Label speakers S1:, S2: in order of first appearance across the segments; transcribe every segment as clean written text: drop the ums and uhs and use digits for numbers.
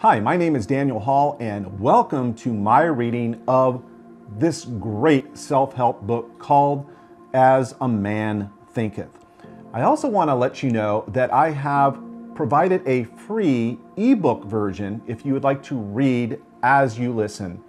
S1: Hi, my name is Daniel Hall, and welcome to my reading of this great self-help book called As a Man Thinketh. I also want to let you know that I have provided a free ebook version if you would like to read as you listen.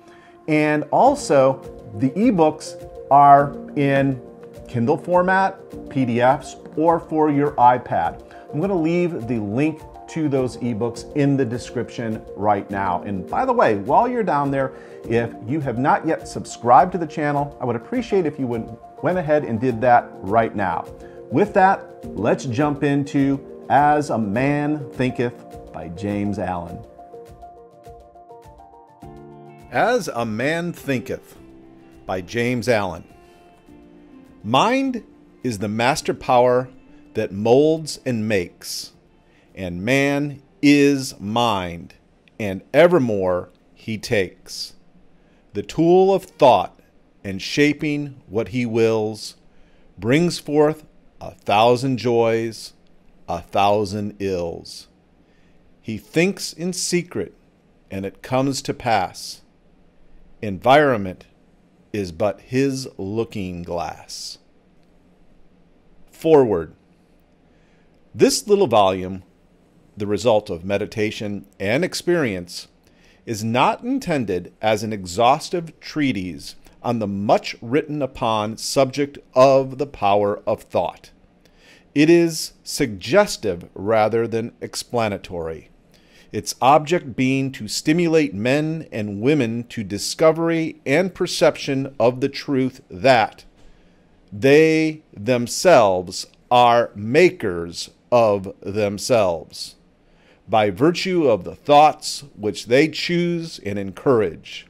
S1: And also, the ebooks are in Kindle format, PDFs, or for your iPad. I'm going to leave the link to those ebooks in the description right now. And by the way, while you're down there, if you have not yet subscribed to the channel, I would appreciate if you went ahead and did that right now. With that, let's jump into As a Man Thinketh by James Allen. As a Man Thinketh by James Allen. Mind is the master power that molds and makes, and man is mind, and evermore he takes. The tool of thought and shaping what he wills brings forth 1,000 joys, 1,000 ills. He thinks in secret, and it comes to pass. Environment is but his looking glass. Foreword. This little volume, the result of meditation and experience, is not intended as an exhaustive treatise on the much written upon subject of the power of thought. It is suggestive rather than explanatory, its object being to stimulate men and women to discovery and perception of the truth that they themselves are makers of themselves, by virtue of the thoughts which they choose and encourage.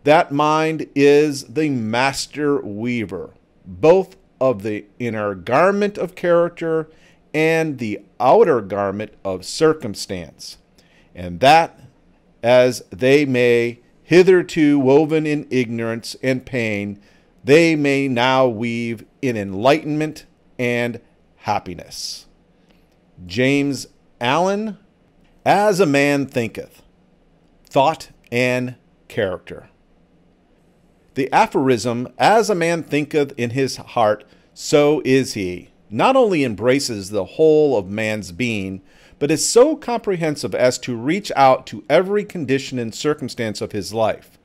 S1: That mind is the master weaver, both of the inner garment of character and the outer garment of circumstance, and that, as they may hitherto woven in ignorance and pain, they may now weave in enlightenment and happiness. James Allen, As a Man Thinketh, Thought and Character. The aphorism, as a man thinketh in his heart, so is he, not only embraces the whole of man's being, but is so comprehensive as to reach out to every condition and circumstance of his life.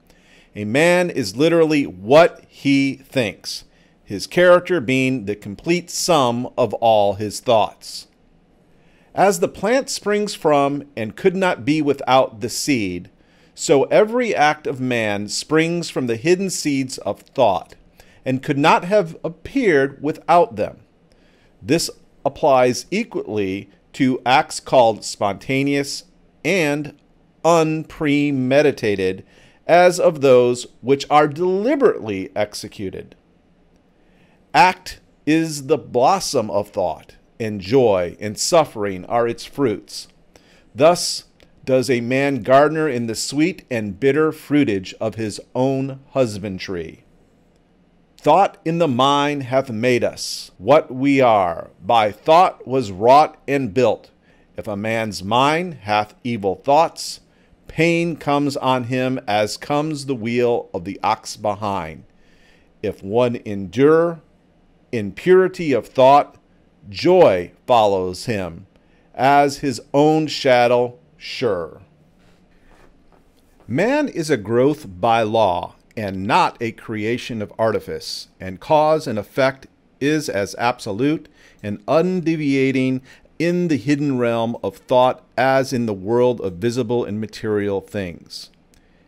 S1: A man is literally what he thinks, his character being the complete sum of all his thoughts. As the plant springs from and could not be without the seed, so every act of man springs from the hidden seeds of thought, and could not have appeared without them. This applies equally to acts called spontaneous and unpremeditated, as of those which are deliberately executed. Act is the blossom of thought, and joy and suffering are its fruits. Thus does a man garner in the sweet and bitter fruitage of his own husbandry. Thought in the mind hath made us what we are. By thought was wrought and built. If a man's mind hath evil thoughts, pain comes on him as comes the wheel of the ox behind. If one endure in purity of thought, joy follows him, as his own shadow sure. Man is a growth by law, and not a creation of artifice, and cause and effect is as absolute and undeviating in the hidden realm of thought as in the world of visible and material things.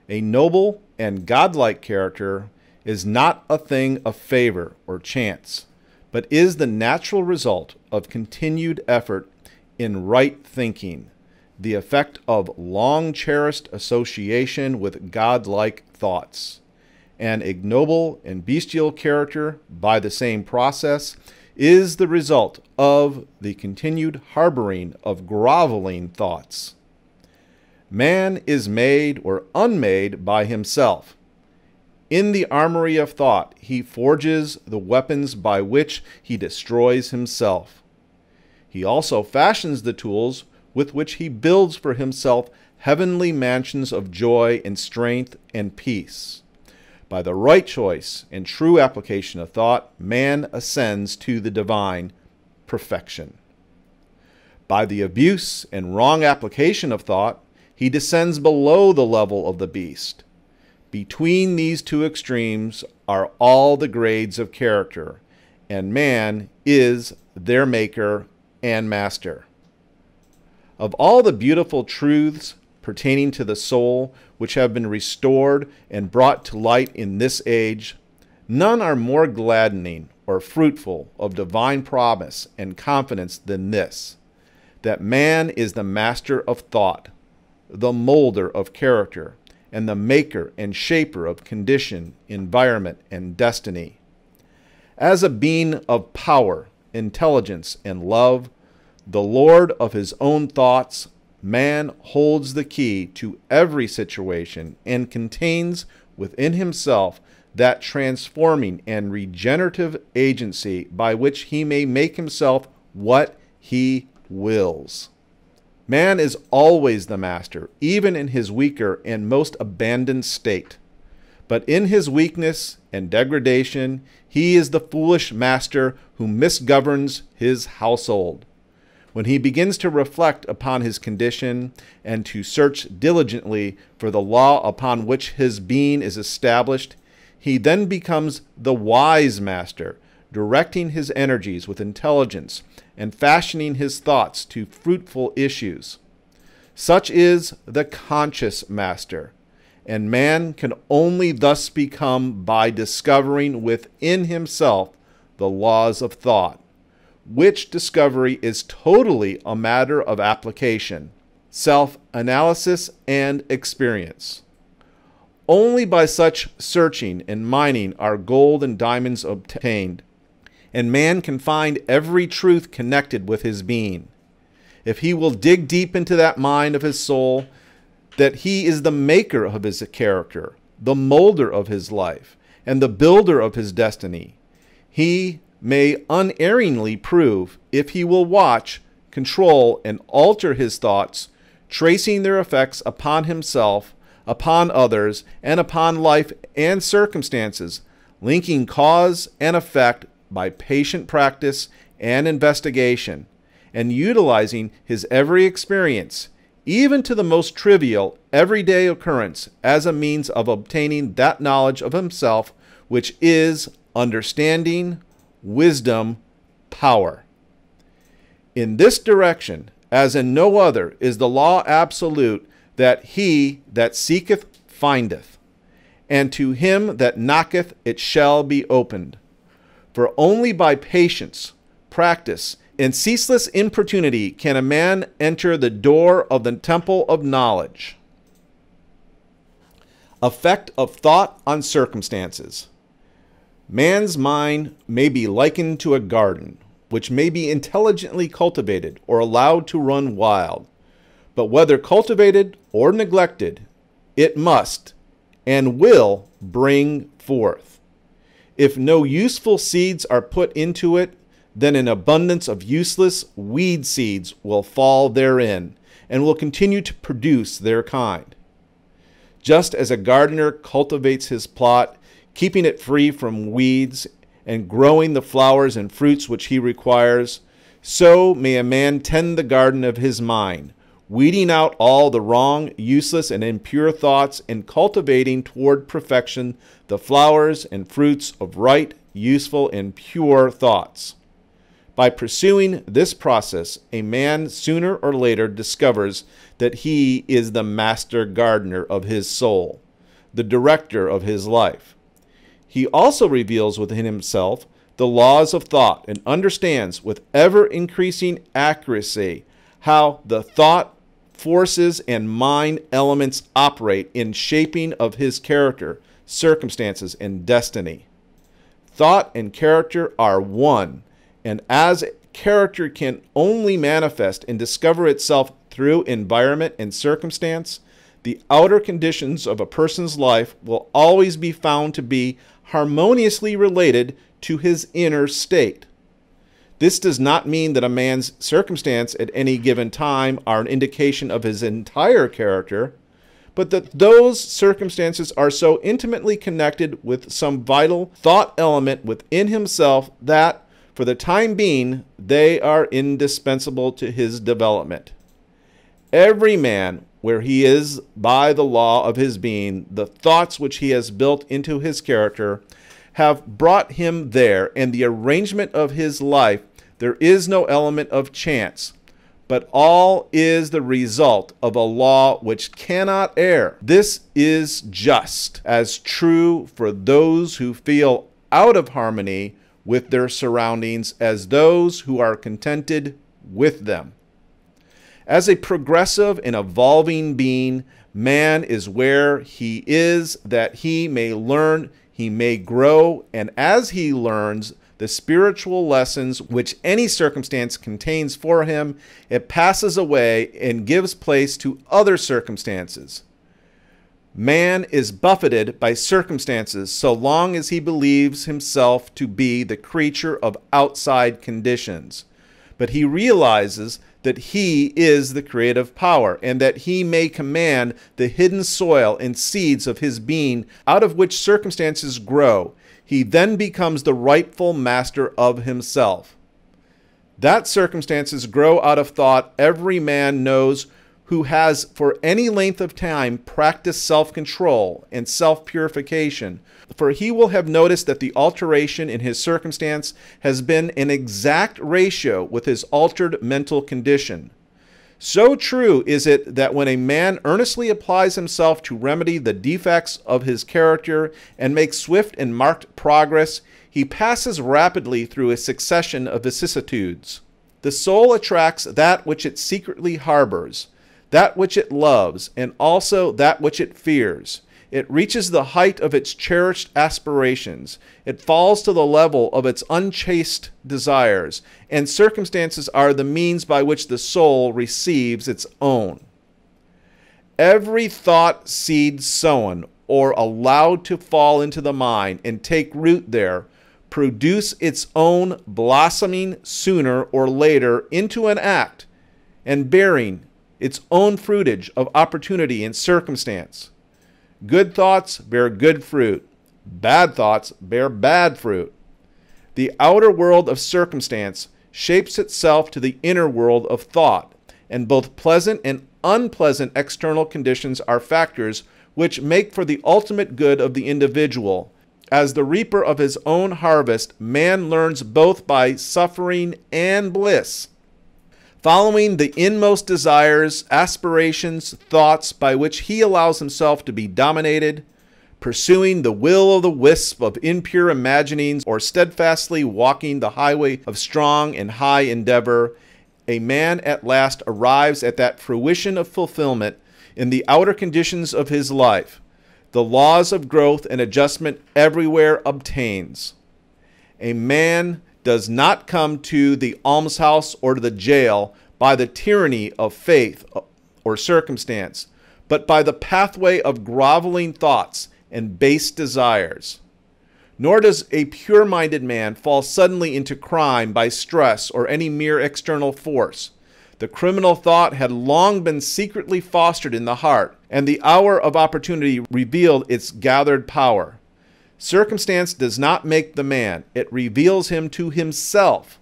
S1: A noble and godlike character is not a thing of favor or chance, but is the natural result of continued effort in right thinking, the effect of long-cherished association with godlike thoughts. An ignoble and bestial character, by the same process, is the result of the continued harboring of groveling thoughts. Man is made or unmade by himself. In the armory of thought, he forges the weapons by which he destroys himself. He also fashions the tools with which he builds for himself heavenly mansions of joy and strength and peace. By the right choice and true application of thought, man ascends to the divine perfection. By the abuse and wrong application of thought, he descends below the level of the beast. Between these two extremes are all the grades of character, and man is their maker and master. Of all the beautiful truths pertaining to the soul which have been restored and brought to light in this age, none are more gladdening or fruitful of divine promise and confidence than this, that man is the master of thought, the molder of character, and the maker and shaper of condition, environment, and destiny. As a being of power, intelligence, and love, the Lord of his own thoughts, man holds the key to every situation and contains within himself that transforming and regenerative agency by which he may make himself what he wills. Man is always the master, even in his weaker and most abandoned state. But in his weakness and degradation, he is the foolish master who misgoverns his household. When he begins to reflect upon his condition and to search diligently for the law upon which his being is established, he then becomes the wise master, directing his energies with intelligence and fashioning his thoughts to fruitful issues. Such is the conscious master, and man can only thus become by discovering within himself the laws of thought, which discovery is totally a matter of application, self-analysis, and experience. Only by such searching and mining are gold and diamonds obtained, and man can find every truth connected with his being. If he will dig deep into that mind of his soul, that he is the maker of his character, the molder of his life, and the builder of his destiny, he may unerringly prove, if he will watch, control, and alter his thoughts, tracing their effects upon himself, upon others, and upon life and circumstances, linking cause and effect by patient practice and investigation, and utilizing his every experience, even to the most trivial, everyday occurrence, as a means of obtaining that knowledge of himself which is understanding, wisdom, power. In this direction, as in no other, is the law absolute, that he that seeketh findeth, and to him that knocketh it shall be opened. For only by patience, practice, and ceaseless importunity can a man enter the door of the temple of knowledge. Effect of thought on circumstances. Man's mind may be likened to a garden, which may be intelligently cultivated or allowed to run wild. But whether cultivated or neglected, it must and will bring forth. If no useful seeds are put into it, then an abundance of useless weed seeds will fall therein, and will continue to produce their kind. Just as a gardener cultivates his plot, keeping it free from weeds, and growing the flowers and fruits which he requires, so may a man tend the garden of his mind, weeding out all the wrong, useless, and impure thoughts, and cultivating toward perfection the flowers and fruits of right, useful, and pure thoughts. By pursuing this process, a man sooner or later discovers that he is the master gardener of his soul, the director of his life. He also reveals within himself the laws of thought and understands with ever-increasing accuracy how the thought forces and mind elements operate in shaping of his character, circumstances, and destiny. Thought and character are one, and as character can only manifest and discover itself through environment and circumstance, the outer conditions of a person's life will always be found to be harmoniously related to his inner state. This does not mean that a man's circumstance at any given time are an indication of his entire character, but that those circumstances are so intimately connected with some vital thought element within himself that, for the time being, they are indispensable to his development. Every man, where he is by the law of his being, the thoughts which he has built into his character have brought him there, and the arrangement of his life, there is no element of chance, but all is the result of a law which cannot err. This is just as true for those who feel out of harmony with their surroundings as those who are contented with them. As a progressive and evolving being, man is where he is that he may learn, he may grow, and as he learns the spiritual lessons which any circumstance contains for him, it passes away and gives place to other circumstances. Man is buffeted by circumstances so long as he believes himself to be the creature of outside conditions. But he realizes that he is the creative power, and that he may command the hidden soil and seeds of his being out of which circumstances grow. He then becomes the rightful master of himself. That circumstances grow out of thought every man knows who has for any length of time practiced self-control and self-purification, for he will have noticed that the alteration in his circumstance has been in exact ratio with his altered mental condition. So true is it that when a man earnestly applies himself to remedy the defects of his character and make swift and marked progress, he passes rapidly through a succession of vicissitudes. The soul attracts that which it secretly harbors, that which it loves, and also that which it fears. It reaches the height of its cherished aspirations. It falls to the level of its unchaste desires, and circumstances are the means by which the soul receives its own. Every thought seed sown or allowed to fall into the mind and take root there produce its own blossoming sooner or later into an act and bearing its own fruitage of opportunity and circumstance. Good thoughts bear good fruit. Bad thoughts bear bad fruit. The outer world of circumstance shapes itself to the inner world of thought, and both pleasant and unpleasant external conditions are factors which make for the ultimate good of the individual. As the reaper of his own harvest, man learns both by suffering and bliss. Following the inmost desires, aspirations, thoughts by which he allows himself to be dominated, pursuing the will o' the wisp of impure imaginings, or steadfastly walking the highway of strong and high endeavor, a man at last arrives at that fruition of fulfillment in the outer conditions of his life. The laws of growth and adjustment everywhere obtains. A man does not come to the almshouse or to the jail by the tyranny of faith or circumstance, but by the pathway of groveling thoughts and base desires. Nor does a pure-minded man fall suddenly into crime by stress or any mere external force. The criminal thought had long been secretly fostered in the heart, and the hour of opportunity revealed its gathered power. Circumstance does not make the man, it reveals him to himself.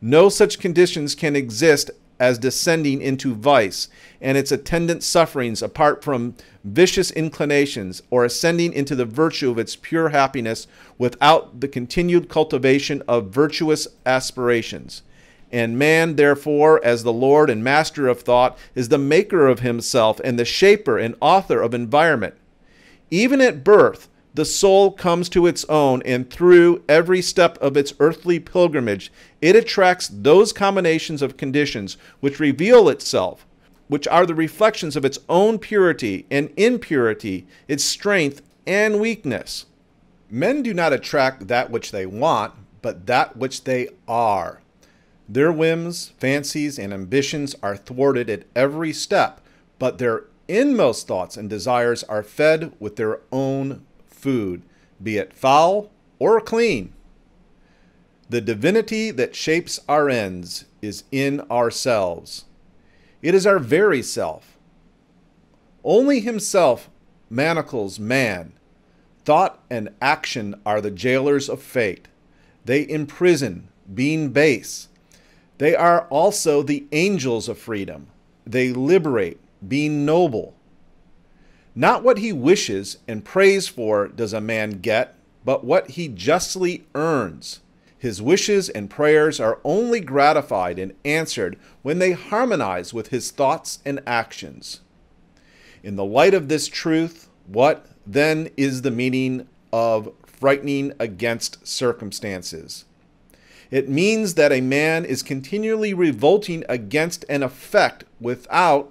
S1: No such conditions can exist as descending into vice and its attendant sufferings apart from vicious inclinations, or ascending into the virtue of its pure happiness without the continued cultivation of virtuous aspirations. And man, therefore, as the Lord and master of thought, is the maker of himself and the shaper and author of environment. Even at birth, the soul comes to its own, and through every step of its earthly pilgrimage, it attracts those combinations of conditions which reveal itself, which are the reflections of its own purity and impurity, its strength and weakness. Men do not attract that which they want, but that which they are. Their whims, fancies, and ambitions are thwarted at every step, but their inmost thoughts and desires are fed with their own food, be it foul or clean. The divinity that shapes our ends is in ourselves. It is our very self. Only himself manacles man. Thought and action are the jailers of fate. They imprison, being base. They are also the angels of freedom. They liberate, being noble. Not what he wishes and prays for does a man get, but what he justly earns. His wishes and prayers are only gratified and answered when they harmonize with his thoughts and actions. In the light of this truth, what then is the meaning of frightening against circumstances? It means that a man is continually revolting against an effect while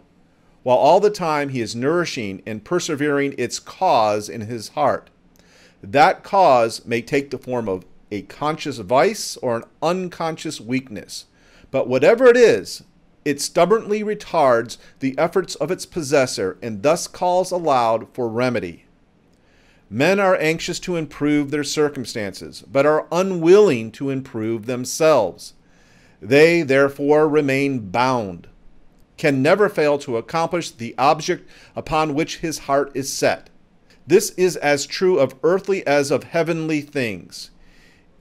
S1: all the time he is nourishing and persevering its cause in his heart. That cause may take the form of a conscious vice or an unconscious weakness. But whatever it is, it stubbornly retards the efforts of its possessor and thus calls aloud for remedy. Men are anxious to improve their circumstances, but are unwilling to improve themselves. They, therefore, remain bound, can never fail to accomplish the object upon which his heart is set. This is as true of earthly as of heavenly things.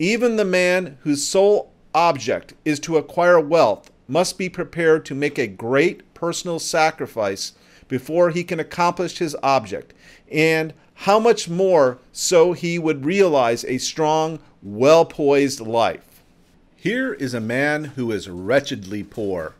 S1: Even the man whose sole object is to acquire wealth must be prepared to make a great personal sacrifice before he can accomplish his object, and how much more so he would realize a strong, well-poised life. Here is a man who is wretchedly poor.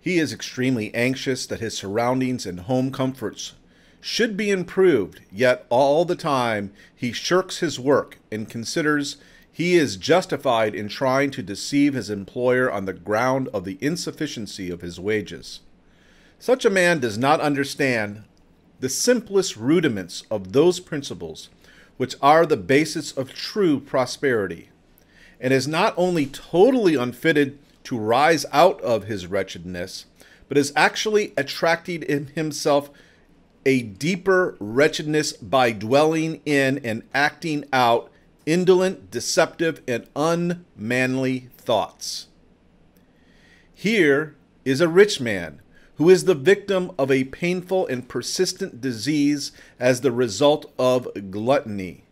S1: He is extremely anxious that his surroundings and home comforts should be improved, yet all the time he shirks his work and considers he is justified in trying to deceive his employer on the ground of the insufficiency of his wages. Such a man does not understand the simplest rudiments of those principles which are the basis of true prosperity, and is not only totally unfitted to rise out of his wretchedness, but is actually attracting in himself a deeper wretchedness by dwelling in and acting out indolent, deceptive, and unmanly thoughts. Here is a rich man who is the victim of a painful and persistent disease as the result of gluttony.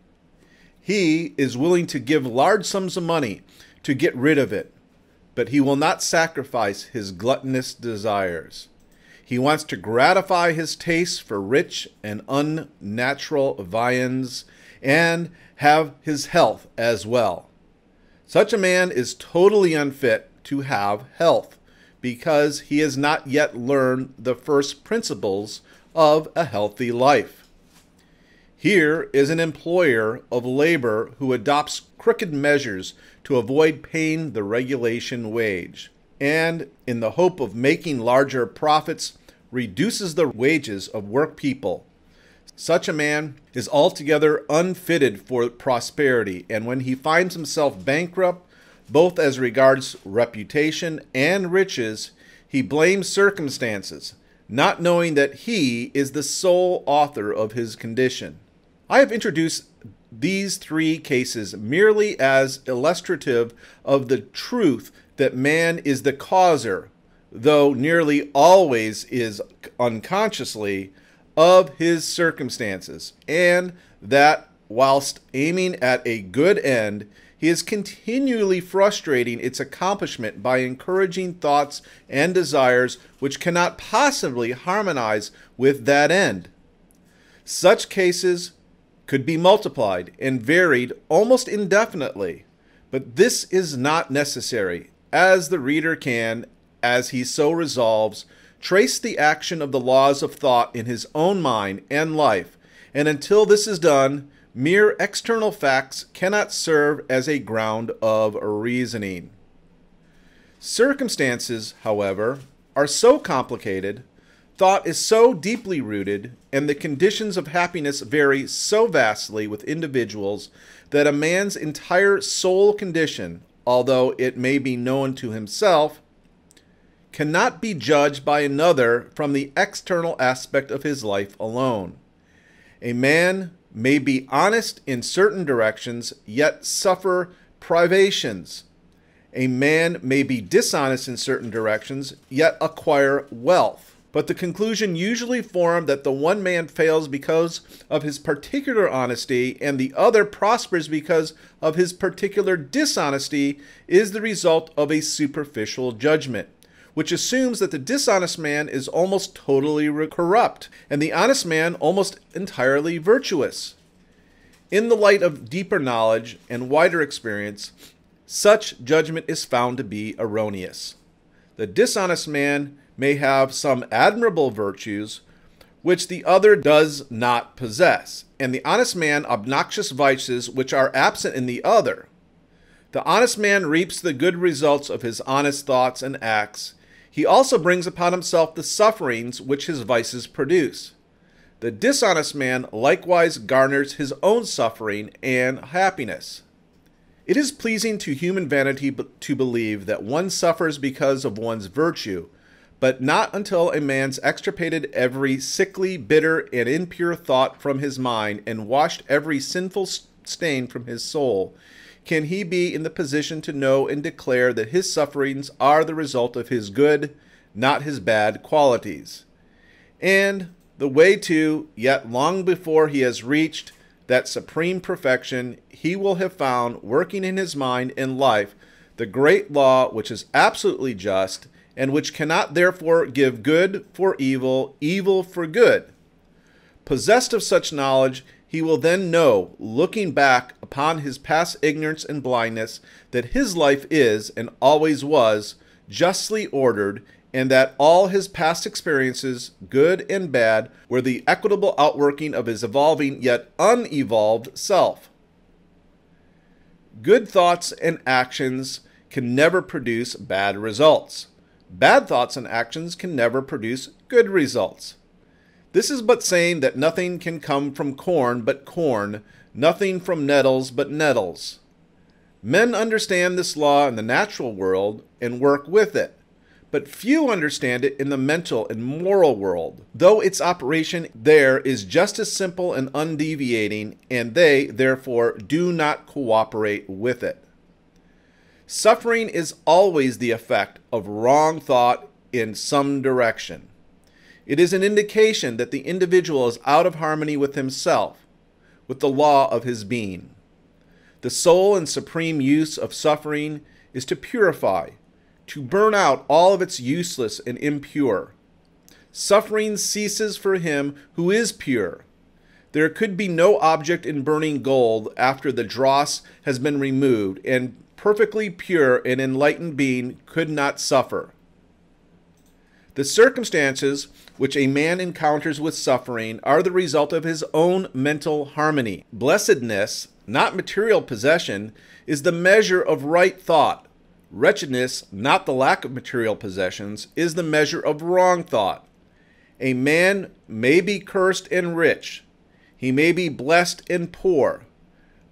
S1: He is willing to give large sums of money to get rid of it, but he will not sacrifice his gluttonous desires. He wants to gratify his taste for rich and unnatural viands and have his health as well. Such a man is totally unfit to have health, because he has not yet learned the first principles of a healthy life. Here is an employer of labor who adopts crooked measures to avoid paying the regulation wage, and in the hope of making larger profits, reduces the wages of work people. Such a man is altogether unfitted for prosperity, and when he finds himself bankrupt, both as regards reputation and riches, he blames circumstances, not knowing that he is the sole author of his condition. I have introduced these three cases merely as illustrative of the truth that man is the causer, though nearly always is unconsciously, of his circumstances, and that whilst aiming at a good end, he is continually frustrating its accomplishment by encouraging thoughts and desires which cannot possibly harmonize with that end. Such cases could be multiplied and varied almost indefinitely, but this is not necessary, as the reader can, as he so resolves, trace the action of the laws of thought in his own mind and life, and until this is done, mere external facts cannot serve as a ground of reasoning. Circumstances, however, are so complicated, thought is so deeply rooted, and the conditions of happiness vary so vastly with individuals that a man's entire soul condition, although it may be known to himself, cannot be judged by another from the external aspect of his life alone. A man may be honest in certain directions, yet suffer privations. A man may be dishonest in certain directions, yet acquire wealth. But the conclusion usually formed that the one man fails because of his particular honesty and the other prospers because of his particular dishonesty is the result of a superficial judgment, which assumes that the dishonest man is almost totally corrupt and the honest man almost entirely virtuous. In the light of deeper knowledge and wider experience, such judgment is found to be erroneous. The dishonest man may have some admirable virtues which the other does not possess, and the honest man obnoxious vices which are absent in the other. The honest man reaps the good results of his honest thoughts and acts. He also brings upon himself the sufferings which his vices produce. The dishonest man likewise garners his own suffering and happiness. It is pleasing to human vanity to believe that one suffers because of one's virtue, but not until a man's extirpated every sickly, bitter, and impure thought from his mind and washed every sinful stain from his soul can he be in the position to know and declare that his sufferings are the result of his good, not his bad qualities. And the way to, yet long before he has reached that supreme perfection, he will have found working in his mind and life the great law which is absolutely just, and which cannot therefore give good for evil, evil for good. Possessed of such knowledge, he will then know, looking back upon his past ignorance and blindness, that his life is, and always was, justly ordered, and that all his past experiences, good and bad, were the equitable outworking of his evolving yet unevolved self. Good thoughts and actions can never produce bad results. Bad thoughts and actions can never produce good results. This is but saying that nothing can come from corn but corn, nothing from nettles but nettles. Men understand this law in the natural world and work with it, but few understand it in the mental and moral world, though its operation there is just as simple and undeviating, and they, therefore, do not cooperate with it. Suffering is always the effect of wrong thought in some direction. It is an indication that the individual is out of harmony with himself, with the law of his being. The sole and supreme use of suffering is to purify, to burn out all of its useless and impure. Suffering ceases for him who is pure. There could be no object in burning gold after the dross has been removed, and perfectly pure and enlightened being could not suffer. The circumstances which a man encounters with suffering are the result of his own mental harmony. Blessedness, not material possession, is the measure of right thought. Wretchedness, not the lack of material possessions, is the measure of wrong thought. A man may be cursed and rich. He may be blessed and poor.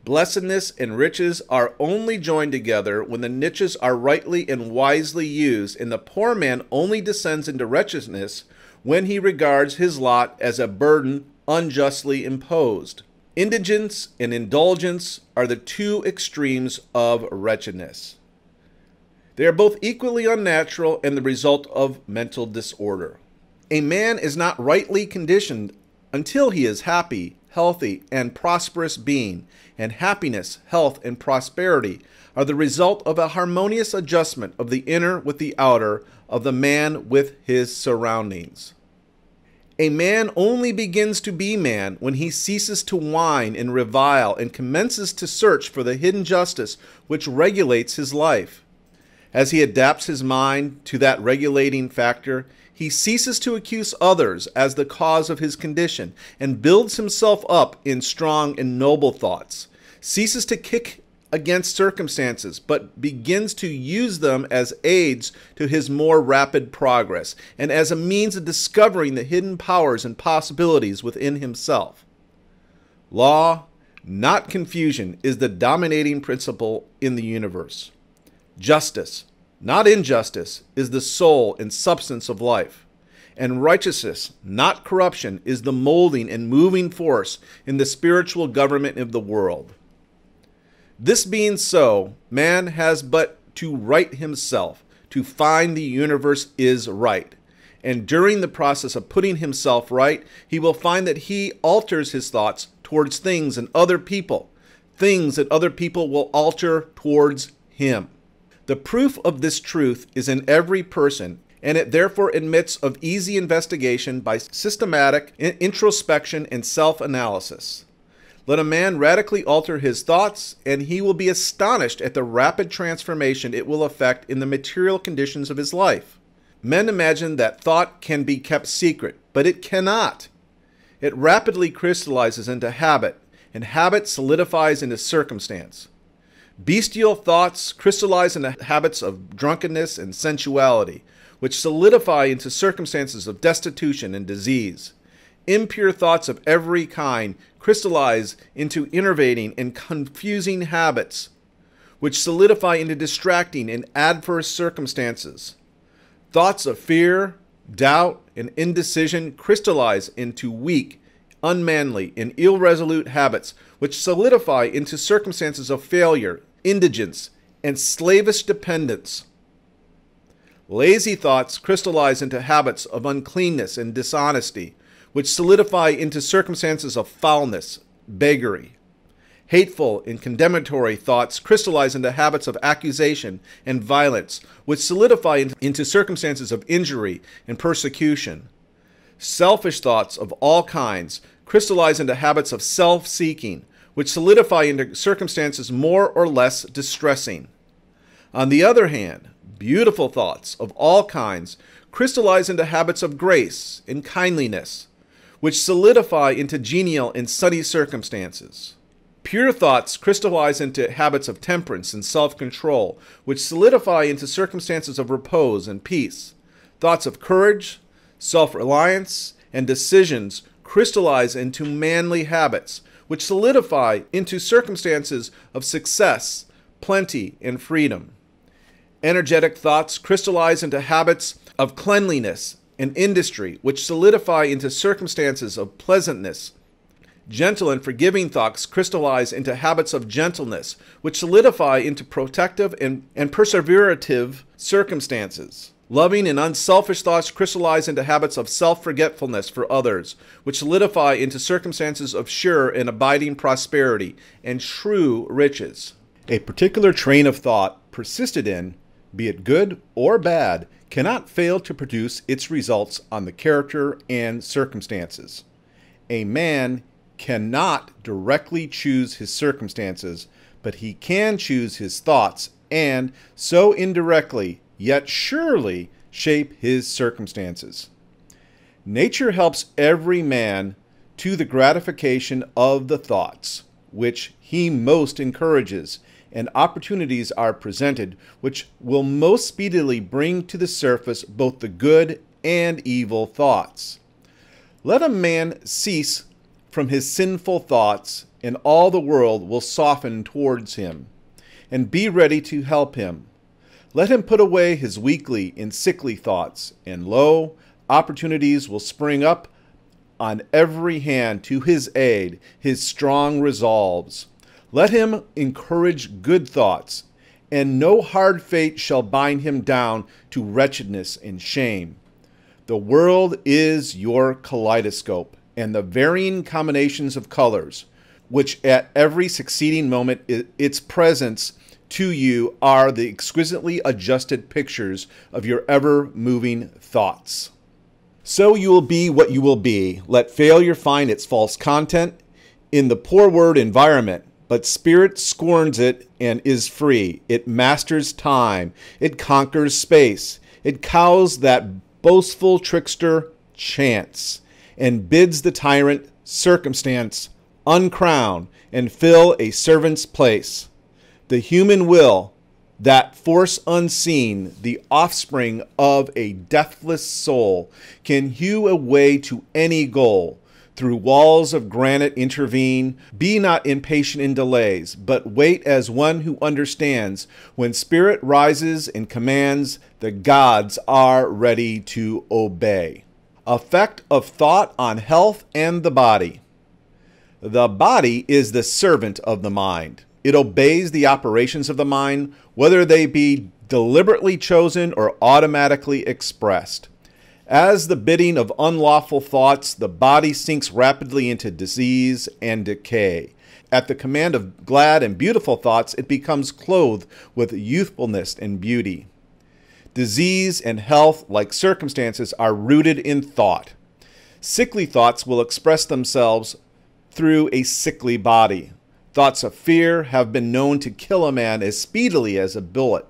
S1: Blessedness and riches are only joined together when the niches are rightly and wisely used, and the poor man only descends into wretchedness when he regards his lot as a burden unjustly imposed. Indigence and indulgence are the two extremes of wretchedness. They are both equally unnatural and the result of mental disorder. A man is not rightly conditioned until he is happy, healthy, and prosperous being, and happiness, health, and prosperity are the result of a harmonious adjustment of the inner with the outer, of the man with his surroundings. A man only begins to be man when he ceases to whine and revile and commences to search for the hidden justice which regulates his life. As he adapts his mind to that regulating factor, he ceases to accuse others as the cause of his condition and builds himself up in strong and noble thoughts, ceases to kick against circumstances, but begins to use them as aids to his more rapid progress and as a means of discovering the hidden powers and possibilities within himself. Law, not confusion, is the dominating principle in the universe. Justice, not injustice, is the soul and substance of life. And righteousness, not corruption, is the molding and moving force in the spiritual government of the world. This being so, man has but to right himself, to find the universe is right. And during the process of putting himself right, he will find that he alters his thoughts towards things and other people, things that other people will alter towards him. The proof of this truth is in every person, and it therefore admits of easy investigation by systematic introspection and self-analysis. Let a man radically alter his thoughts, and he will be astonished at the rapid transformation it will effect in the material conditions of his life. Men imagine that thought can be kept secret, but it cannot. It rapidly crystallizes into habit, and habit solidifies into circumstance. Bestial thoughts crystallize into habits of drunkenness and sensuality, which solidify into circumstances of destitution and disease. Impure thoughts of every kind crystallize into enervating and confusing habits, which solidify into distracting and adverse circumstances. Thoughts of fear, doubt, and indecision crystallize into weak, unmanly, and irresolute habits, which solidify into circumstances of failure, indigence, and slavish dependence. Lazy thoughts crystallize into habits of uncleanness and dishonesty, which solidify into circumstances of foulness, beggary. Hateful and condemnatory thoughts crystallize into habits of accusation and violence, which solidify into circumstances of injury and persecution. Selfish thoughts of all kinds crystallize into habits of self-seeking, which solidify into circumstances more or less distressing. On the other hand, beautiful thoughts of all kinds crystallize into habits of grace and kindliness, which solidify into genial and sunny circumstances. Pure thoughts crystallize into habits of temperance and self-control, which solidify into circumstances of repose and peace. Thoughts of courage, self-reliance, and decisions crystallize into manly habits, which solidify into circumstances of success, plenty, and freedom. Energetic thoughts crystallize into habits of cleanliness and industry, which solidify into circumstances of pleasantness. Gentle and forgiving thoughts crystallize into habits of gentleness, which solidify into protective and perseverative circumstances. Loving and unselfish thoughts crystallize into habits of self-forgetfulness for others, which solidify into circumstances of sure and abiding prosperity and true riches. A particular train of thought persisted in, be it good or bad, cannot fail to produce its results on the character and circumstances. A man cannot directly choose his circumstances, but he can choose his thoughts and, so indirectly, yet surely, shape his circumstances. Nature helps every man to the gratification of the thoughts which he most encourages, and opportunities are presented which will most speedily bring to the surface both the good and evil thoughts. Let a man cease from his sinful thoughts, and all the world will soften towards him, and be ready to help him. Let him put away his weakly and sickly thoughts, and lo, opportunities will spring up on every hand to his aid, his strong resolves. Let him encourage good thoughts, and no hard fate shall bind him down to wretchedness and shame. The world is your kaleidoscope, and the varying combinations of colors, which at every succeeding moment its presence to you are the exquisitely adjusted pictures of your ever-moving thoughts. So you will be what you will be. Let failure find its false content in the poor word environment, but spirit scorns it and is free. It masters time. It conquers space. It cows that boastful trickster, chance, and bids the tyrant, circumstance, uncrown and fill a servant's place. The human will, that force unseen, the offspring of a deathless soul, can hew a way to any goal. Through walls of granite intervene. Be not impatient in delays, but wait as one who understands. When spirit rises and commands, the gods are ready to obey. Effect of thought on health and the body. The body is the servant of the mind. It obeys the operations of the mind, whether they be deliberately chosen or automatically expressed. As the bidding of unlawful thoughts, the body sinks rapidly into disease and decay. At the command of glad and beautiful thoughts, it becomes clothed with youthfulness and beauty. Disease and health, like circumstances, are rooted in thought. Sickly thoughts will express themselves through a sickly body. Thoughts of fear have been known to kill a man as speedily as a bullet,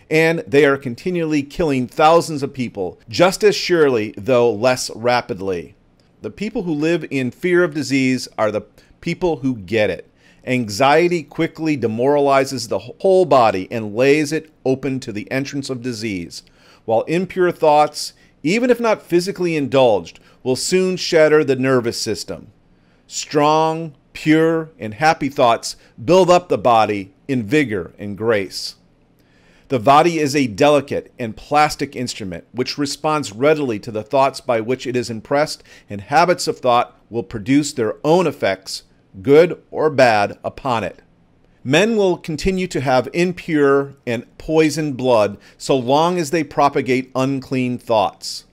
S1: and they are continually killing thousands of people, just as surely, though less rapidly. The people who live in fear of disease are the people who get it. Anxiety quickly demoralizes the whole body and lays it open to the entrance of disease, while impure thoughts, even if not physically indulged, will soon shatter the nervous system. Strong, pure, and happy thoughts build up the body in vigor and grace. The body is a delicate and plastic instrument which responds readily to the thoughts by which it is impressed, and habits of thought will produce their own effects, good or bad, upon it. Men will continue to have impure and poisoned blood so long as they propagate unclean thoughts.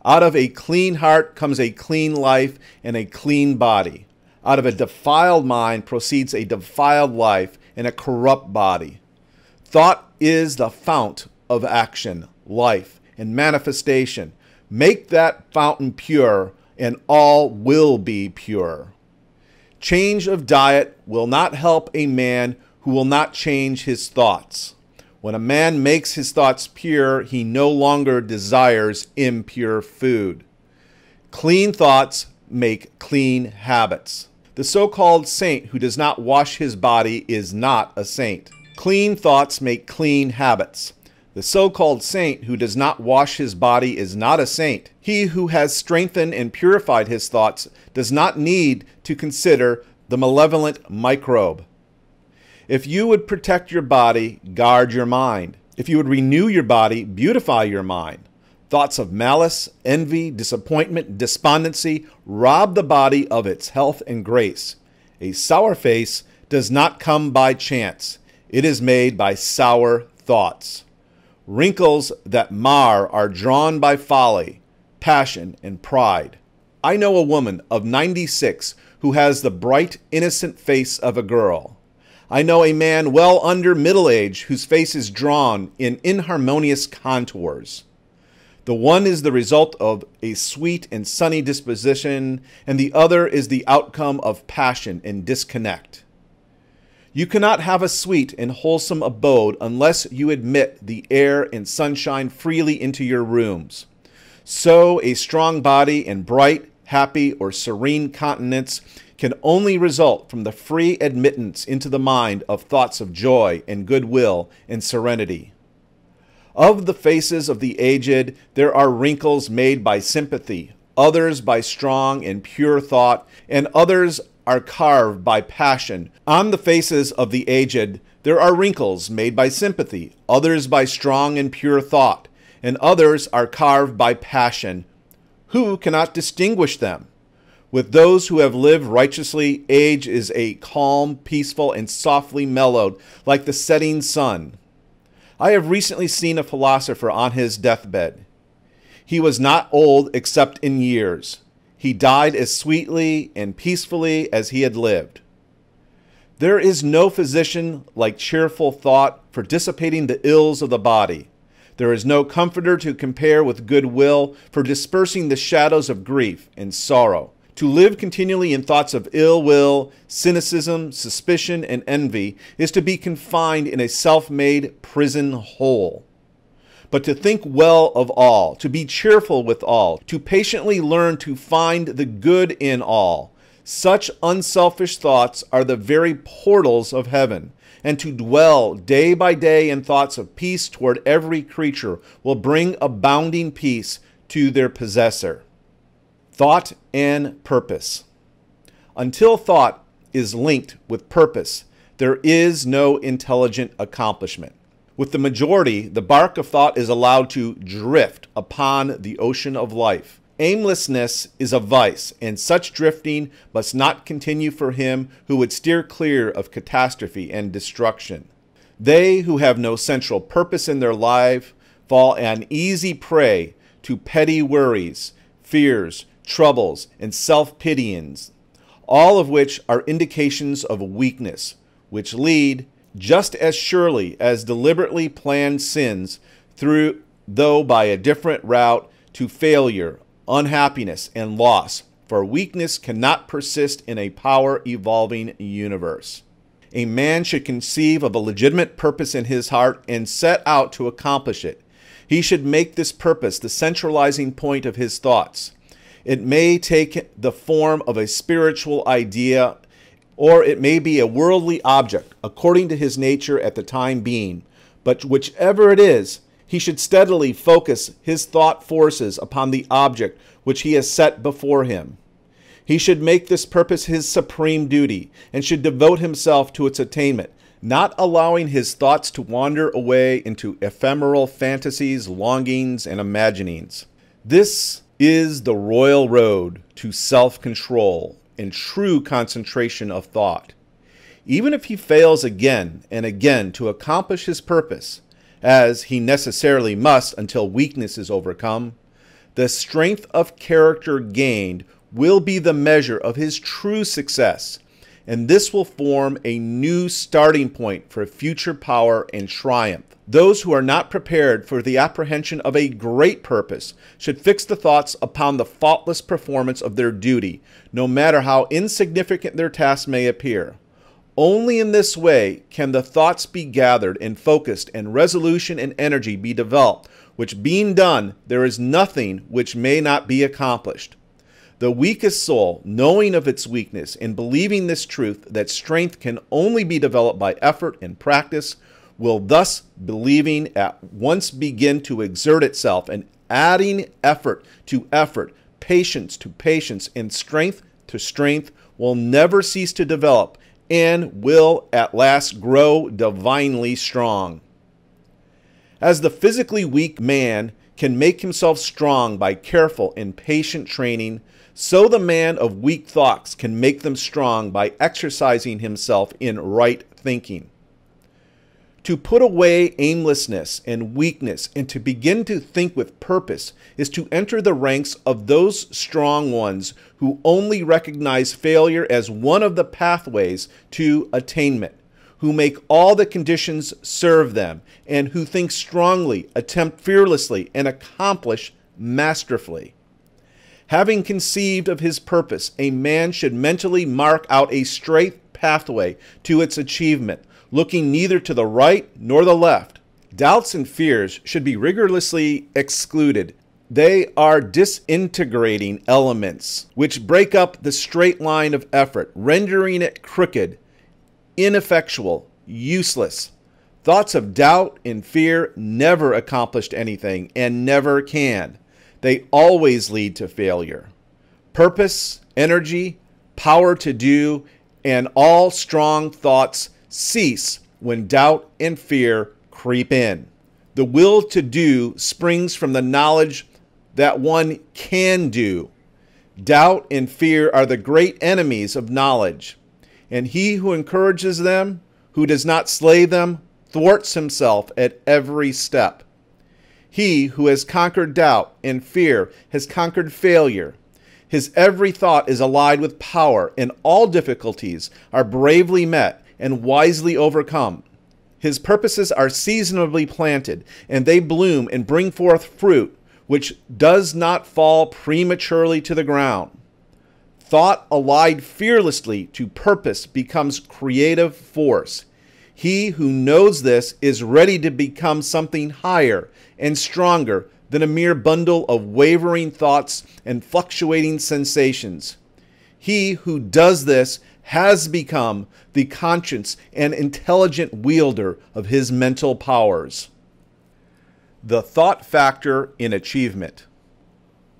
S1: Out of a clean heart comes a clean life and a clean body. Out of a defiled mind proceeds a defiled life and a corrupt body. Thought is the fount of action, life, and manifestation. Make that fountain pure, and all will be pure. Change of diet will not help a man who will not change his thoughts. When a man makes his thoughts pure, he no longer desires impure food. Clean thoughts make clean habits. The so-called saint who does not wash his body is not a saint. Clean thoughts make clean habits. The so-called saint who does not wash his body is not a saint. He who has strengthened and purified his thoughts does not need to consider the malevolent microbe. If you would protect your body, guard your mind. If you would renew your body, beautify your mind. Thoughts of malice, envy, disappointment, despondency rob the body of its health and grace. A sour face does not come by chance. It is made by sour thoughts. Wrinkles that mar are drawn by folly, passion, and pride. I know a woman of 96 who has the bright, innocent face of a girl. I know a man well under middle age whose face is drawn in inharmonious contours. The one is the result of a sweet and sunny disposition, and the other is the outcome of passion and disconnect. You cannot have a sweet and wholesome abode unless you admit the air and sunshine freely into your rooms. So a strong body and bright, happy, or serene countenance can only result from the free admittance into the mind of thoughts of joy and goodwill and serenity. Of the faces of the aged, there are wrinkles made by sympathy, others by strong and pure thought, and others are carved by passion. On the faces of the aged, there are wrinkles made by sympathy, others by strong and pure thought, and others are carved by passion. Who cannot distinguish them? With those who have lived righteously, age is a calm, peaceful, and softly mellowed, like the setting sun. I have recently seen a philosopher on his deathbed. He was not old except in years. He died as sweetly and peacefully as he had lived. There is no physician like cheerful thought for dissipating the ills of the body. There is no comforter to compare with goodwill for dispersing the shadows of grief and sorrow. To live continually in thoughts of ill will, cynicism, suspicion, and envy is to be confined in a self-made prison hole. But to think well of all, to be cheerful with all, to patiently learn to find the good in all, such unselfish thoughts are the very portals of heaven. And to dwell day by day in thoughts of peace toward every creature will bring abounding peace to their possessor. Thought and purpose. Until thought is linked with purpose, there is no intelligent accomplishment. With the majority, the bark of thought is allowed to drift upon the ocean of life. Aimlessness is a vice, and such drifting must not continue for him who would steer clear of catastrophe and destruction. They who have no central purpose in their life fall an easy prey to petty worries, fears, troubles, and self-pityings, all of which are indications of weakness, which lead, just as surely as deliberately planned sins, though by a different route, to failure, unhappiness, and loss, for weakness cannot persist in a power-evolving universe. A man should conceive of a legitimate purpose in his heart and set out to accomplish it. He should make this purpose the centralizing point of his thoughts. It may take the form of a spiritual idea, or it may be a worldly object, according to his nature at the time being. But whichever it is, he should steadily focus his thought forces upon the object which he has set before him. He should make this purpose his supreme duty, and should devote himself to its attainment, not allowing his thoughts to wander away into ephemeral fantasies, longings, and imaginings. This is the royal road to self-control and true concentration of thought. Even if he fails again and again to accomplish his purpose, as he necessarily must until weakness is overcome, the strength of character gained will be the measure of his true success, and this will form a new starting point for future power and triumph. Those who are not prepared for the apprehension of a great purpose should fix the thoughts upon the faultless performance of their duty, no matter how insignificant their task may appear. Only in this way can the thoughts be gathered and focused, and resolution and energy be developed, which being done, there is nothing which may not be accomplished. The weakest soul, knowing of its weakness and believing this truth, that strength can only be developed by effort and practice, will thus, believing, at once begin to exert itself, and adding effort to effort, patience to patience, and strength to strength, will never cease to develop, and will at last grow divinely strong. As the physically weak man can make himself strong by careful and patient training, so the man of weak thoughts can make them strong by exercising himself in right thinking. To put away aimlessness and weakness and to begin to think with purpose is to enter the ranks of those strong ones who only recognize failure as one of the pathways to attainment, who make all the conditions serve them, and who think strongly, attempt fearlessly, and accomplish masterfully. Having conceived of his purpose, a man should mentally mark out a straight pathway to its achievement, looking neither to the right nor the left. Doubts and fears should be rigorously excluded. They are disintegrating elements which break up the straight line of effort, rendering it crooked, ineffectual, useless. Thoughts of doubt and fear never accomplished anything and never can. They always lead to failure. Purpose, energy, power to do, and all strong thoughts cease when doubt and fear creep in. The will to do springs from the knowledge that one can do. Doubt and fear are the great enemies of knowledge, and he who encourages them, who does not slay them, thwarts himself at every step. He who has conquered doubt and fear has conquered failure. His every thought is allied with power, and all difficulties are bravely met and wisely overcome. His purposes are seasonably planted, and they bloom and bring forth fruit, which does not fall prematurely to the ground. Thought allied fearlessly to purpose becomes creative force. He who knows this is ready to become something higher and stronger than a mere bundle of wavering thoughts and fluctuating sensations. He who does this has become the conscious and intelligent wielder of his mental powers. The thought factor in achievement.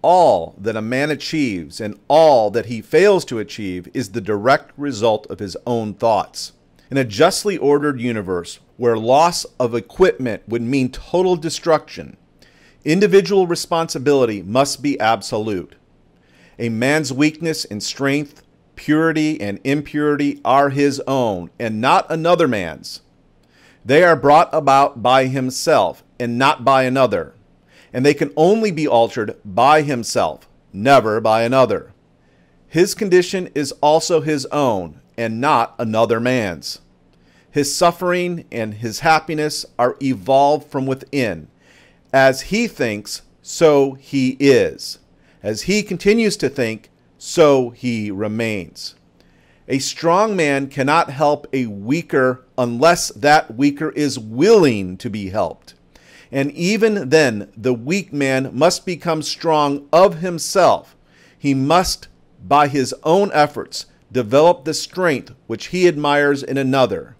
S1: All that a man achieves and all that he fails to achieve is the direct result of his own thoughts. In a justly ordered universe where loss of equipment would mean total destruction, Individual responsibility must be absolute. A man's weakness and strength, purity and impurity are his own, and not another man's. They are brought about by himself, and not by another. And they can only be altered by himself, never by another. His condition is also his own, and not another man's. His suffering and his happiness are evolved from within. As he thinks, so he is. As he continues to think, so he remains. A strong man cannot help a weaker unless that weaker is willing to be helped. And even then, the weak man must become strong of himself. He must, by his own efforts, develop the strength which he admires in another.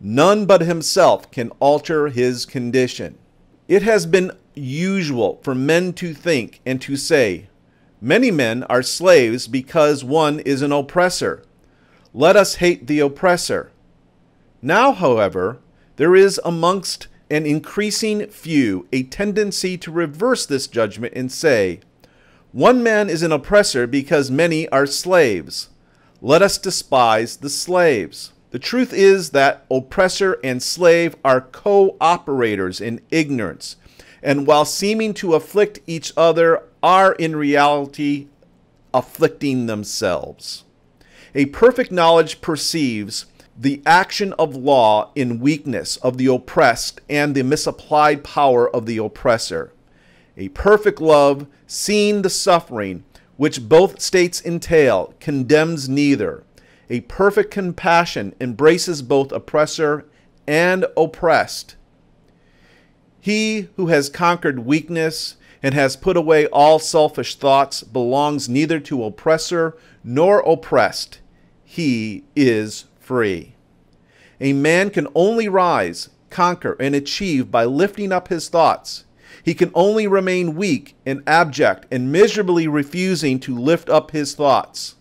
S1: None but himself can alter his condition. It has been usual for men to think and to say, "Many men are slaves because one is an oppressor. Let us hate the oppressor." Now, however, there is amongst an increasing few a tendency to reverse this judgment and say, "One man is an oppressor because many are slaves. Let us despise the slaves." The truth is that oppressor and slave are co-operators in ignorance, and while seeming to afflict each other, are in reality afflicting themselves. A perfect knowledge perceives the action of law in weakness of the oppressed and the misapplied power of the oppressor. A perfect love, seeing the suffering which both states entail, condemns neither. A perfect compassion embraces both oppressor and oppressed. He who has conquered weakness and has put away all selfish thoughts belongs neither to oppressor nor oppressed. He is free. A man can only rise, conquer, and achieve by lifting up his thoughts. He can only remain weak and abject and miserably refusing to lift up his thoughts.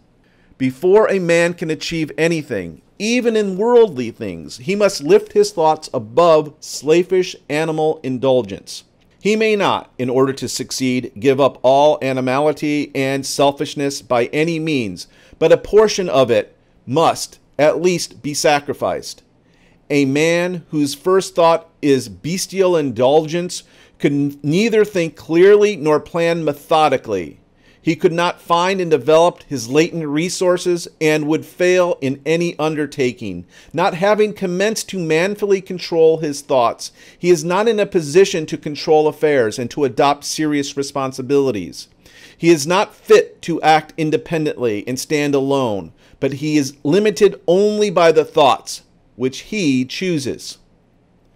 S1: Before a man can achieve anything, even in worldly things, he must lift his thoughts above slavish animal indulgence. He may not, in order to succeed, give up all animality and selfishness by any means, but a portion of it must, at least, be sacrificed. A man whose first thought is bestial indulgence could neither think clearly nor plan methodically. He could not find and develop his latent resources and would fail in any undertaking. Not having commenced to manfully control his thoughts, he is not in a position to control affairs and to adopt serious responsibilities. He is not fit to act independently and stand alone, but he is limited only by the thoughts which he chooses.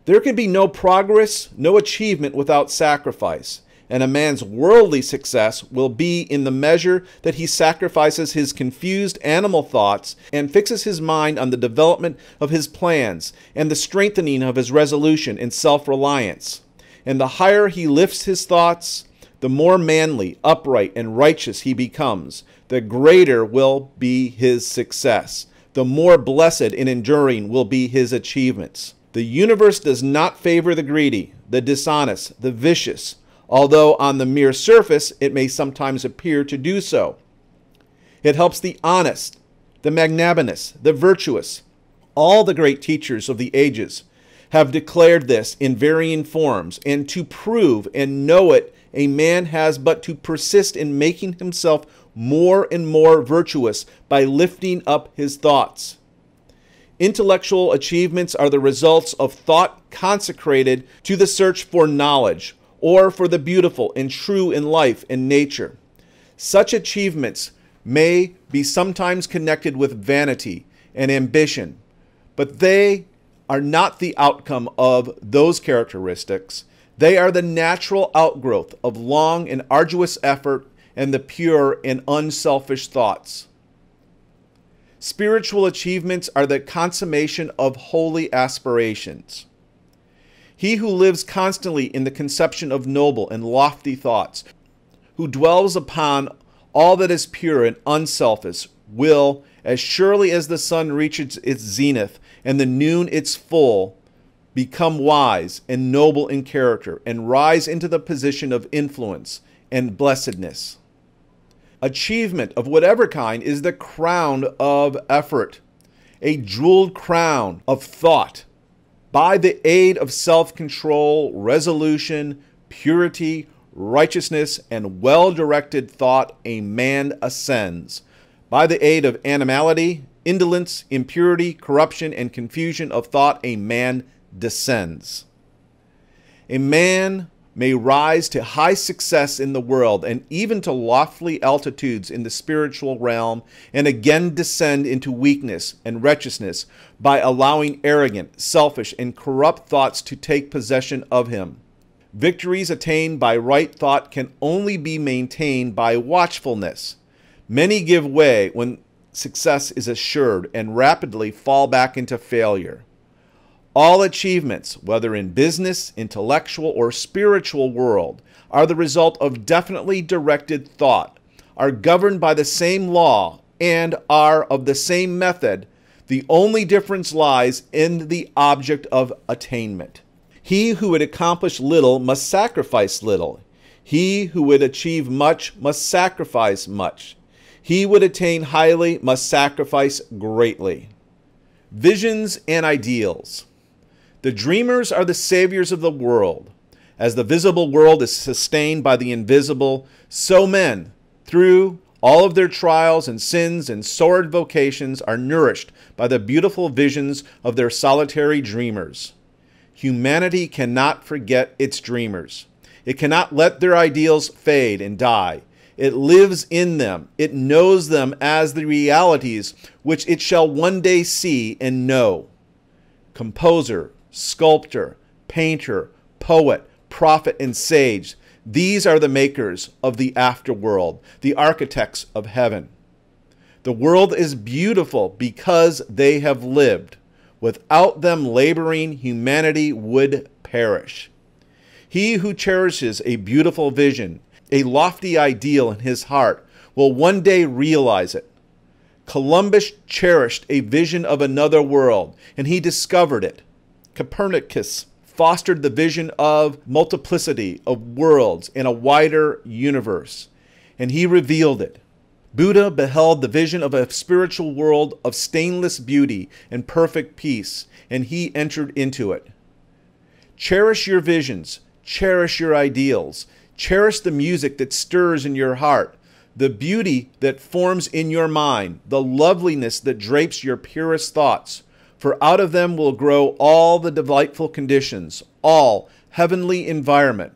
S1: There can be no progress, no achievement without sacrifice. And a man's worldly success will be in the measure that he sacrifices his confused animal thoughts and fixes his mind on the development of his plans and the strengthening of his resolution and self-reliance. And the higher he lifts his thoughts, the more manly, upright, and righteous he becomes, the greater will be his success, the more blessed and enduring will be his achievements. The universe does not favor the greedy, the dishonest, the vicious, although on the mere surface it may sometimes appear to do so. It helps the honest, the magnanimous, the virtuous. All the great teachers of the ages have declared this in varying forms, and to prove and know it, a man has but to persist in making himself more and more virtuous by lifting up his thoughts. Intellectual achievements are the results of thought consecrated to the search for knowledge, or for the beautiful and true in life and nature. Such achievements may be sometimes connected with vanity and ambition, but they are not the outcome of those characteristics. They are the natural outgrowth of long and arduous effort and the pure and unselfish thoughts. Spiritual achievements are the consummation of holy aspirations. He who lives constantly in the conception of noble and lofty thoughts, who dwells upon all that is pure and unselfish, will, as surely as the sun reaches its zenith and the noon its full, become wise and noble in character, and rise into the position of influence and blessedness. Achievement of whatever kind is the crown of effort, a jeweled crown of thought. By the aid of self-control, resolution, purity, righteousness, and well-directed thought, a man ascends. By the aid of animality, indolence, impurity, corruption, and confusion of thought, a man descends. A man may rise to high success in the world and even to lofty altitudes in the spiritual realm, and again descend into weakness and wretchedness by allowing arrogant, selfish, and corrupt thoughts to take possession of him. Victories attained by right thought can only be maintained by watchfulness. Many give way when success is assured and rapidly fall back into failure. All achievements, whether in business, intellectual, or spiritual world, are the result of definitely directed thought, are governed by the same law, and are of the same method. The only difference lies in the object of attainment. He who would accomplish little must sacrifice little. He who would achieve much must sacrifice much. He who would attain highly must sacrifice greatly. Visions and ideals. The dreamers are the saviors of the world. As the visible world is sustained by the invisible, so men, through all of their trials and sins and sordid vocations, are nourished by the beautiful visions of their solitary dreamers. Humanity cannot forget its dreamers. It cannot let their ideals fade and die. It lives in them. It knows them as the realities which it shall one day see and know. Composer, sculptor, painter, poet, prophet, and sage. These are the makers of the afterworld, the architects of heaven. The world is beautiful because they have lived. Without them laboring, humanity would perish. He who cherishes a beautiful vision, a lofty ideal in his heart, will one day realize it. Columbus cherished a vision of another world, and he discovered it. Copernicus fostered the vision of multiplicity of worlds in a wider universe, and he revealed it. Buddha beheld the vision of a spiritual world of stainless beauty and perfect peace, and he entered into it. Cherish your visions, cherish your ideals, cherish the music that stirs in your heart, the beauty that forms in your mind, the loveliness that drapes your purest thoughts. For out of them will grow all the delightful conditions, all heavenly environment.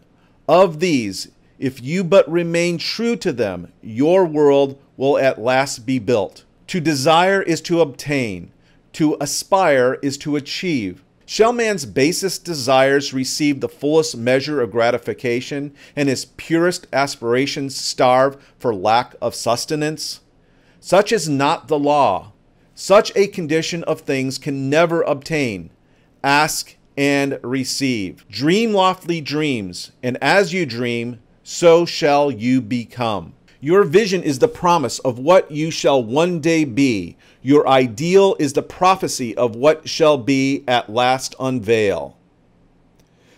S1: Of these, if you but remain true to them, your world will at last be built. To desire is to obtain. To aspire is to achieve. Shall man's basest desires receive the fullest measure of gratification, and his purest aspirations starve for lack of sustenance? Such is not the law. Such a condition of things can never obtain. Ask and receive. Dream lofty dreams, and as you dream, so shall you become. Your vision is the promise of what you shall one day be. Your ideal is the prophecy of what shall be at last unveil.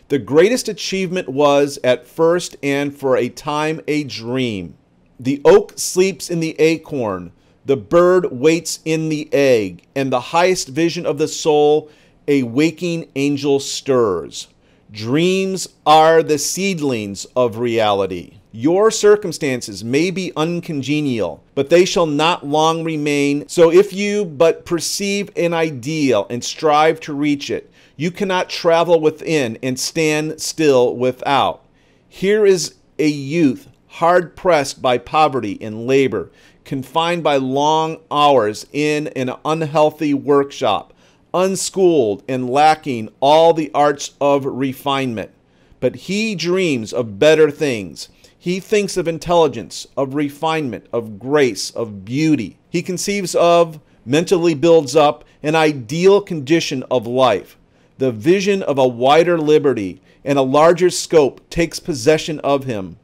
S1: The greatest achievement was at first and for a time a dream. The oak sleeps in the acorn. The bird waits in the egg, and the highest vision of the soul, a waking angel stirs. Dreams are the seedlings of reality. Your circumstances may be uncongenial, but they shall not long remain. So if you but perceive an ideal and strive to reach it, you cannot travel within and stand still without. Here is a youth hard pressed by poverty and labor, confined by long hours in an unhealthy workshop, unschooled and lacking all the arts of refinement. But he dreams of better things. He thinks of intelligence, of refinement, of grace, of beauty. He conceives of, mentally builds up, an ideal condition of life. The vision of a wider liberty and a larger scope takes possession of him.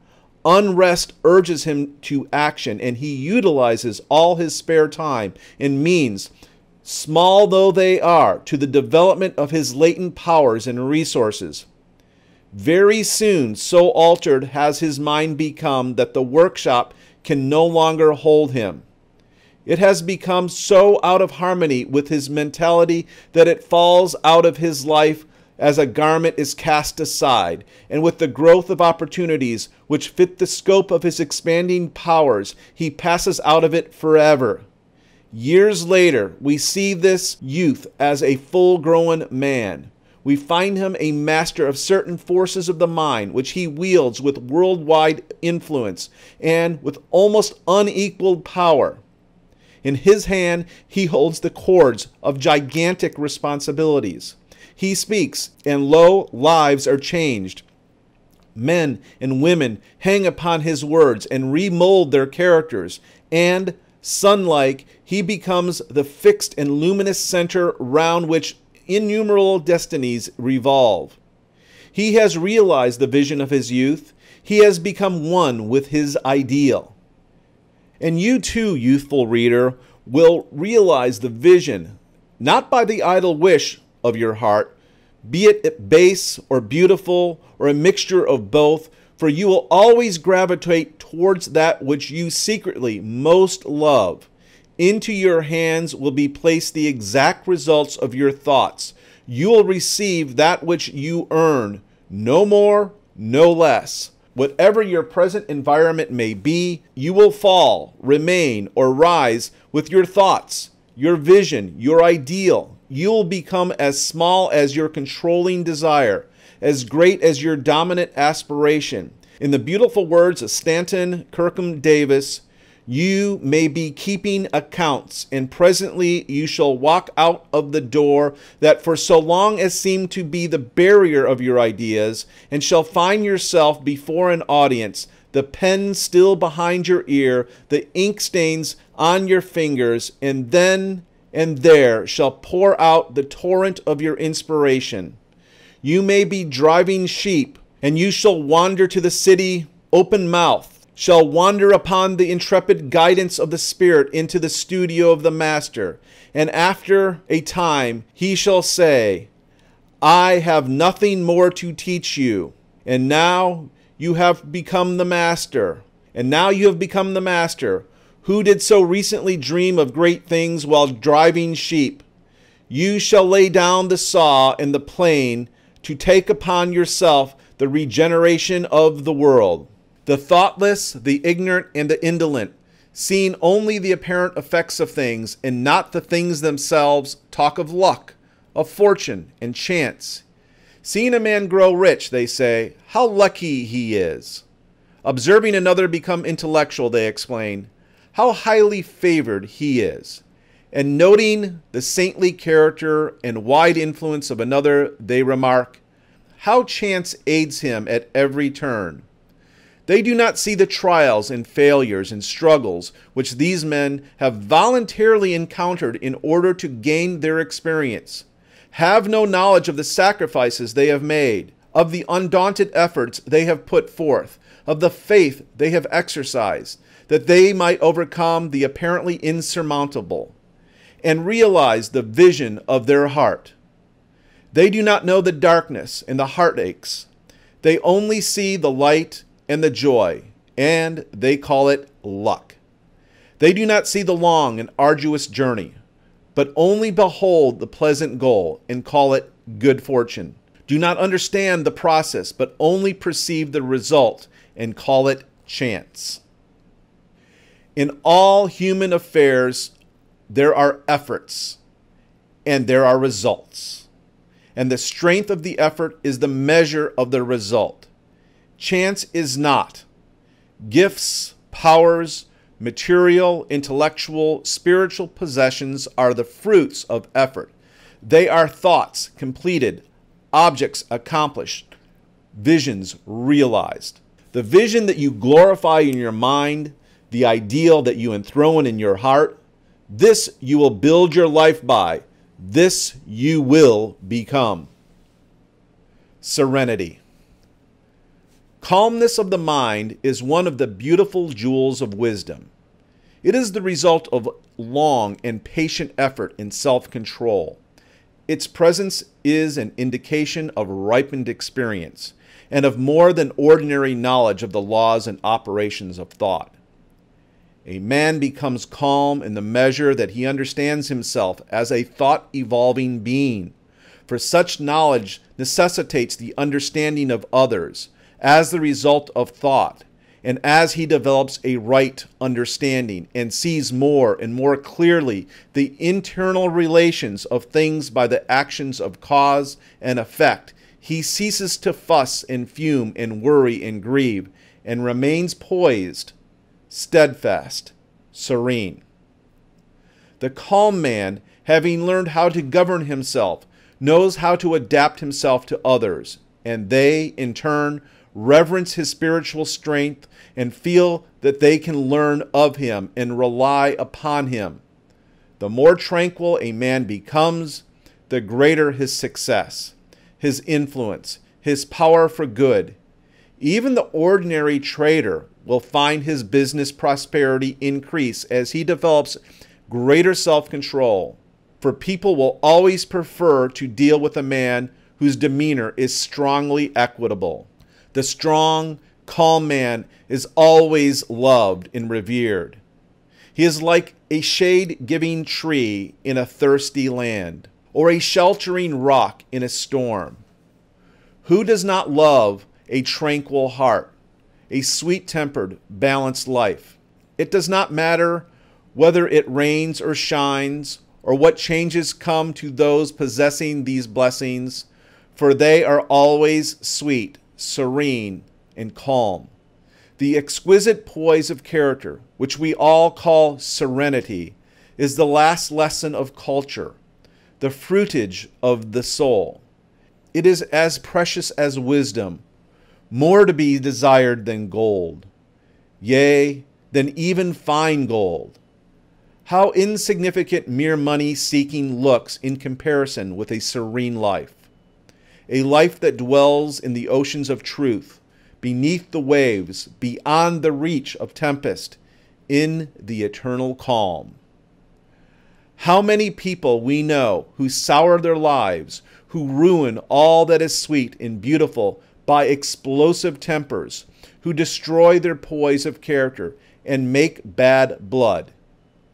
S1: Unrest urges him to action, and he utilizes all his spare time and means small though they are, to the development of his latent powers and resources. Very soon, so altered has his mind become that the workshop can no longer hold him. It has become so out of harmony with his mentality that it falls out of his life as a garment is cast aside, and with the growth of opportunities which fit the scope of his expanding powers, he passes out of it forever. Years later, we see this youth as a full-grown man. We find him a master of certain forces of the mind, which he wields with worldwide influence and with almost unequaled power. In his hand, he holds the cords of gigantic responsibilities. He speaks, and lo, lives are changed. Men and women hang upon his words and remold their characters, and, sun-like, he becomes the fixed and luminous center round which innumerable destinies revolve. He has realized the vision of his youth. He has become one with his ideal. And you too, youthful reader, will realize the vision, not by the idle wish of your heart, be it base or beautiful or a mixture of both, for you will always gravitate towards that which you secretly most love. Into your hands will be placed the exact results of your thoughts. You will receive that which you earn, no more, no less. Whatever your present environment may be, you will fall, remain, or rise with your thoughts, your vision, your ideal. You will become as small as your controlling desire, as great as your dominant aspiration. In the beautiful words of Stanton Kirkham Davis, you may be keeping accounts, and presently you shall walk out of the door that for so long has seemed to be the barrier of your ideas, and shall find yourself before an audience, the pen still behind your ear, the ink stains on your fingers, and then and there shall pour out the torrent of your inspiration. You may be driving sheep, and you shall wander to the city open-mouthed, shall wander upon the intrepid guidance of the Spirit into the studio of the Master, and after a time he shall say, I have nothing more to teach you, and now you have become the Master. And now you have become the Master, who did so recently dream of great things while driving sheep. You shall lay down the saw and the plane to take upon yourself the regeneration of the world. The thoughtless, the ignorant, and the indolent, seeing only the apparent effects of things and not the things themselves, talk of luck, of fortune, and chance. Seeing a man grow rich, they say, how lucky he is. Observing another become intellectual, they explain, how highly favored he is. And noting the saintly character and wide influence of another, they remark, how chance aids him at every turn. They do not see the trials and failures and struggles which these men have voluntarily encountered in order to gain their experience, have no knowledge of the sacrifices they have made, of the undaunted efforts they have put forth, of the faith they have exercised, that they might overcome the apparently insurmountable, and realize the vision of their heart. They do not know the darkness and the heartaches. They only see the light and the joy, and they call it luck. They do not see the long and arduous journey, but only behold the pleasant goal and call it good fortune. Do not understand the process, but only perceive the result and call it chance. In all human affairs, there are efforts and there are results, and the strength of the effort is the measure of the result. Chance is not. Gifts, powers, material, intellectual, spiritual possessions are the fruits of effort. They are thoughts completed, objects accomplished, visions realized. The vision that you glorify in your mind, the ideal that you enthrone in your heart, this you will build your life by. This you will become. Serenity. Calmness of the mind is one of the beautiful jewels of wisdom. It is the result of long and patient effort in self-control. Its presence is an indication of ripened experience and of more than ordinary knowledge of the laws and operations of thought. A man becomes calm in the measure that he understands himself as a thought-evolving being, for such knowledge necessitates the understanding of others as the result of thought, and as he develops a right understanding and sees more and more clearly the internal relations of things by the actions of cause and effect, he ceases to fuss and fume and worry and grieve, and remains poised, steadfast, serene. The calm man, having learned how to govern himself, knows how to adapt himself to others, and they, in turn, reverence his spiritual strength and feel that they can learn of him and rely upon him. The more tranquil a man becomes, the greater his success, his influence, his power for good. Even the ordinary trader will find his business prosperity increase as he develops greater self-control, for people will always prefer to deal with a man whose demeanor is strongly equitable. The strong, calm man is always loved and revered. He is like a shade-giving tree in a thirsty land, or a sheltering rock in a storm. Who does not love a tranquil heart, a sweet-tempered, balanced life? It does not matter whether it rains or shines, or what changes come to those possessing these blessings, for they are always sweet, serene, and calm. The exquisite poise of character, which we all call serenity, is the last lesson of culture, the fruitage of the soul. It is as precious as wisdom, more to be desired than gold, yea, than even fine gold. How insignificant mere money-seeking looks in comparison with a serene life, a life that dwells in the oceans of truth, beneath the waves, beyond the reach of tempest, in the eternal calm. How many people we know who sour their lives, who ruin all that is sweet and beautiful by explosive tempers, who destroy their poise of character and make bad blood.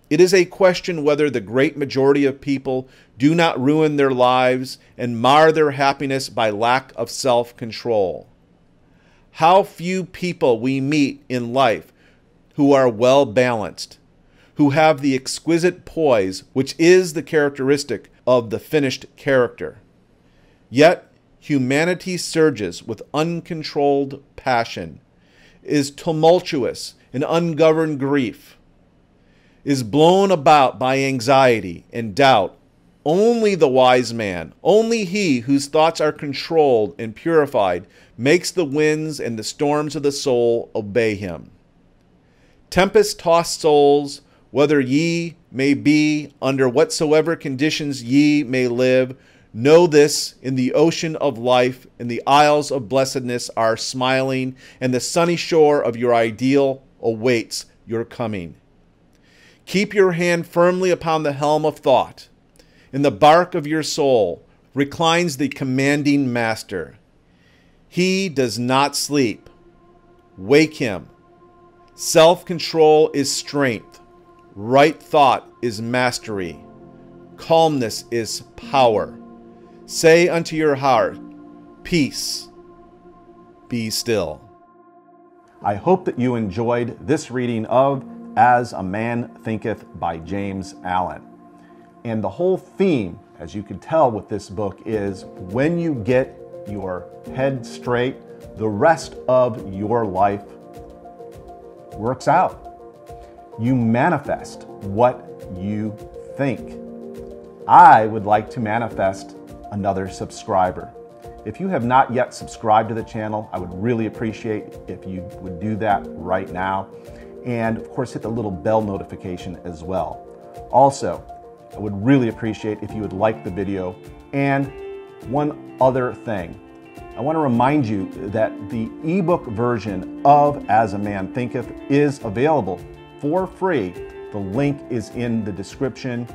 S1: It is a question whether the great majority of people do not ruin their lives and mar their happiness by lack of self-control. How few people we meet in life who are well balanced, who have the exquisite poise which is the characteristic of the finished character. Yet humanity surges with uncontrolled passion, is tumultuous in ungoverned grief, is blown about by anxiety and doubt. Only the wise man, only he whose thoughts are controlled and purified, makes the winds and the storms of the soul obey him. Tempest-tossed souls, whether ye may be under whatsoever conditions ye may live, know this: in the ocean of life, in the isles of blessedness are smiling, and the sunny shore of your ideal awaits your coming. Keep your hand firmly upon the helm of thought. In the bark of your soul reclines the commanding master. He does not sleep. Wake him. Self-control is strength. Right thought is mastery. Calmness is power. Say unto your heart, peace, be still. I hope that you enjoyed this reading of As a Man Thinketh by James Allen. And the whole theme, as you can tell with this book, is when you get your head straight, the rest of your life works out. You manifest what you think. I would like to manifest another subscriber. If you have not yet subscribed to the channel, I would really appreciate if you would do that right now. And of course, hit the little bell notification as well. Also, I would really appreciate if you would like the video. And one other thing, I want to remind you that the ebook version of As a Man Thinketh is available for free The link is in the description.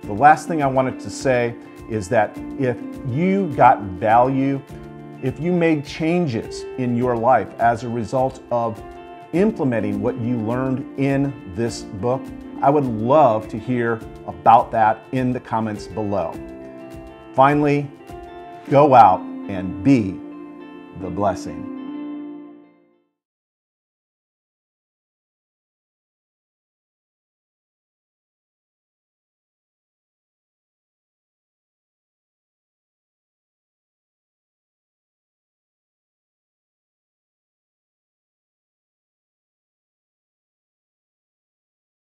S1: The last thing I wanted to say is that if you got value, if you made changes in your life as a result of implementing what you learned in this book, I would love to hear about that in the comments below. Finally, go out and be the blessing.